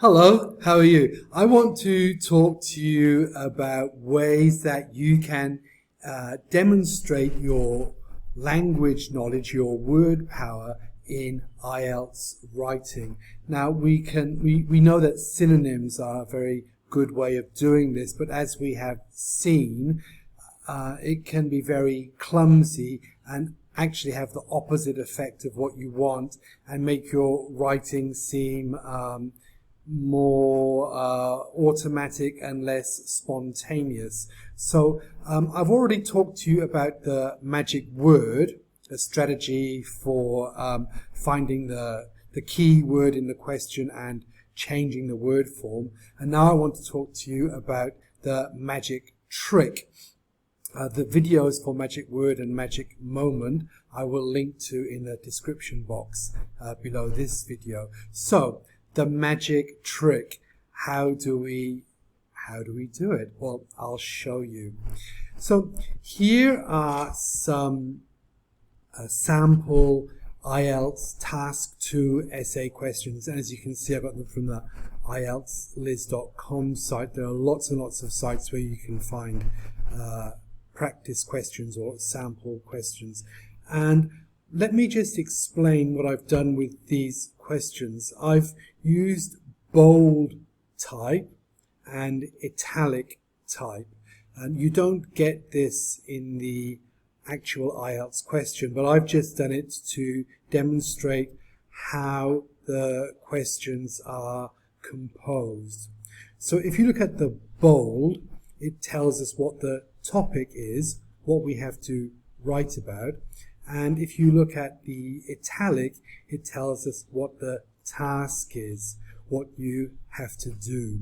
Hello, how are you? I want to talk to you about ways that you can demonstrate your language knowledge, your word power in IELTS writing. Now we know that synonyms are a very good way of doing this, but as we have seen, it can be very clumsy and actually have the opposite effect of what you want and make your writing seem more automatic and less spontaneous. So I've already talked to you about the magic word, a strategy for finding the key word in the question and changing the word form. And now I want to talk to you about the magic trick. The videos for magic word and magic moment I will link to in the description box below this video. So the magic trick, how do we do it? Well, I'll show you. So here are some sample IELTS Task 2 essay questions, and as you can see, I got them from the IELTSLiz.com site. There are lots and lots of sites where you can find practice questions or sample questions. And let me just explain what I've done with these questions. I've used bold type and italic type, and you don't get this in the actual IELTS question, but I've just done it to demonstrate how the questions are composed. So if you look at the bold, it tells us what the topic is, what we have to write about. And if you look at the italic, it tells us what the task is, what you have to do.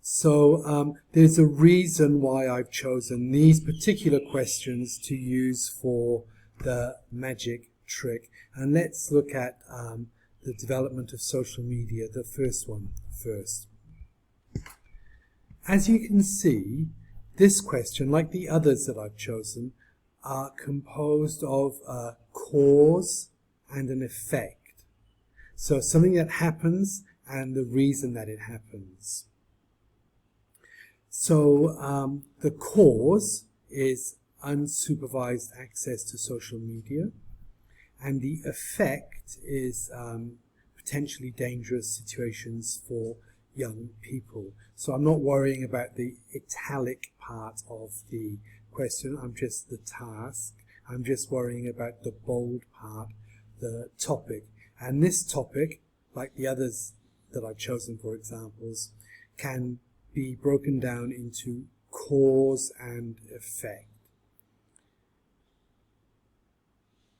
So there's a reason why I've chosen these particular questions to use for the magic trick. And let's look at the development of social media, the first one first. As you can see, this question, like the others that I've chosen, are composed of a cause and an effect. So something that happens and the reason that it happens. So the cause is unsupervised access to social media, and the effect is potentially dangerous situations for young people. So I'm not worrying about the italic part of the question, I'm just the task. I'm just worrying about the bold part, the topic. And this topic, like the others that I've chosen for examples, can be broken down into cause and effect.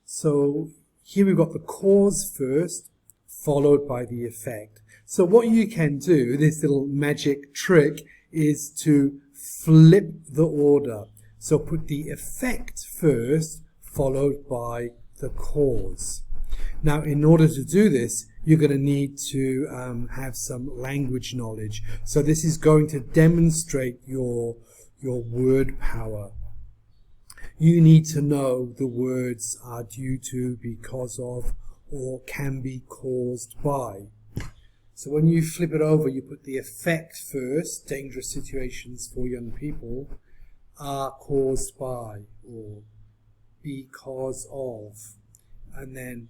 So here we've got the cause first, followed by the effect. So what you can do, this little magic trick, is to flip the order. So put the effect first, followed by the cause. Now, in order to do this, you're going to need to have some language knowledge. So this is going to demonstrate your word power. You need to know the words are due to, because of, or can be caused by. So when you flip it over, you put the effect first, dangerous situations for young people, are caused by, or because of, and then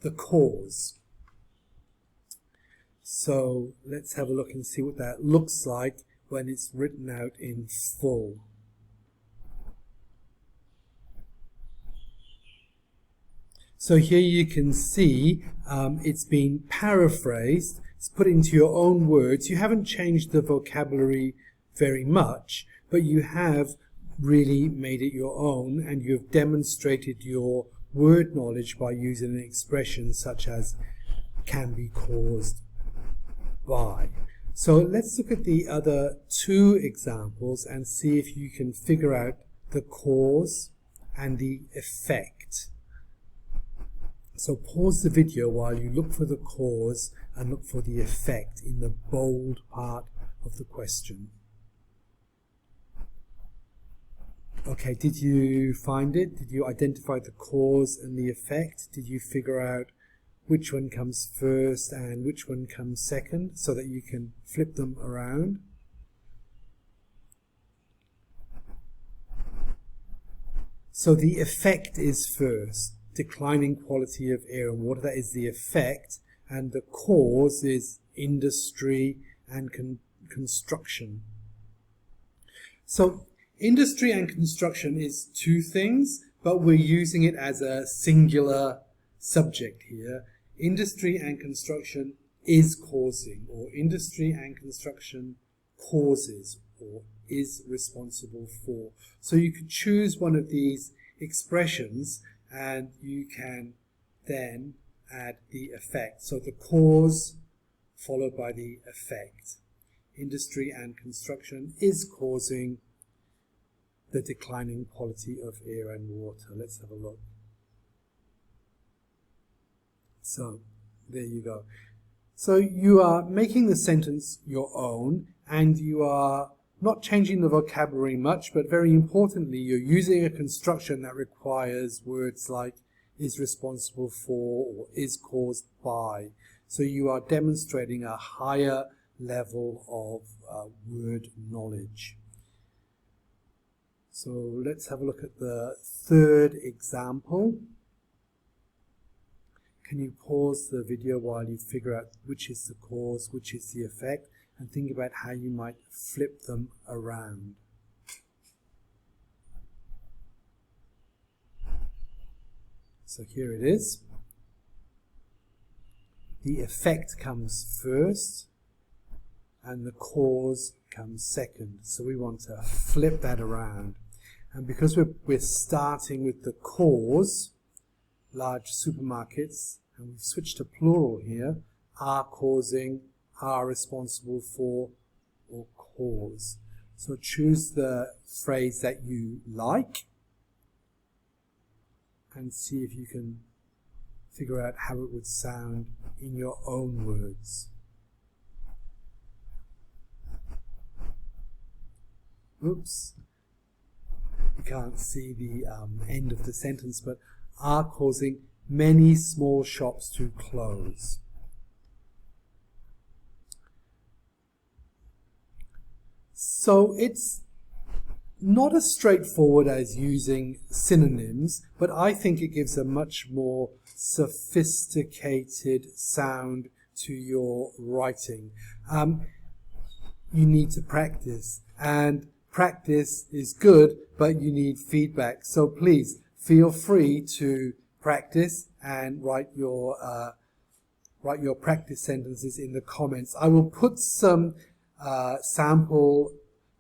the cause. So let's have a look and see what that looks like when it's written out in full. So here you can see it's been paraphrased. It's put into your own words. You haven't changed the vocabulary very much, but you have really made it your own, and you've demonstrated your word knowledge by using an expression such as can be caused by. So let's look at the other two examples and see if you can figure out the cause and the effect. So pause the video while you look for the cause and look for the effect in the bold part of the question. Okay, did you find it? Did you identify the cause and the effect? Did you figure out which one comes first and which one comes second, so that you can flip them around. So the effect is first, declining quality of air and water. That is the effect, and the cause is industry and construction. So industry and construction is two things, but we're using it as a singular subject here. Industry and construction is causing, or industry and construction causes, or is responsible for. So you could choose one of these expressions and you can then add the effect. So the cause followed by the effect. Industry and construction is causing the declining quality of air and water. Let's have a look. So there you go. So you are making the sentence your own, and you are not changing the vocabulary much, but very importantly, you're using a construction that requires words like is responsible for or is caused by. So you are demonstrating a higher level of word knowledge. So let's have a look at the third example. Can you pause the video while you figure out which is the cause, which is the effect, and think about how you might flip them around. So here it is. The effect comes first and the cause comes second. So we want to flip that around. And because we're starting with the cause, large supermarkets, and we've switched to plural here, are causing, are responsible for, or cause. So choose the phrase that you like and see if you can figure out how it would sound in your own words. Oops, you can't see the end of the sentence, but are causing many small shops to close. So it's not as straightforward as using synonyms, but I think it gives a much more sophisticated sound to your writing. You need to practice, and practice is good, but you need feedback. So please feel free to practice and write your practice sentences in the comments. I will put some sample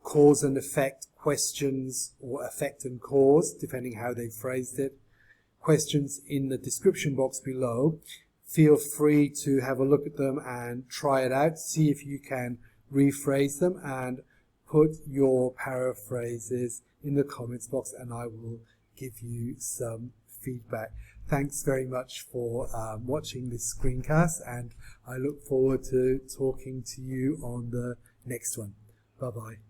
cause and effect questions, or effect and cause, depending how they phrased it, questions in the description box below. Feel free to have a look at them and try it out, see if you can rephrase them, and put your paraphrases in the comments box and I will give you some feedback. Thanks very much for watching this screencast, and I look forward to talking to you on the next one. Bye-bye.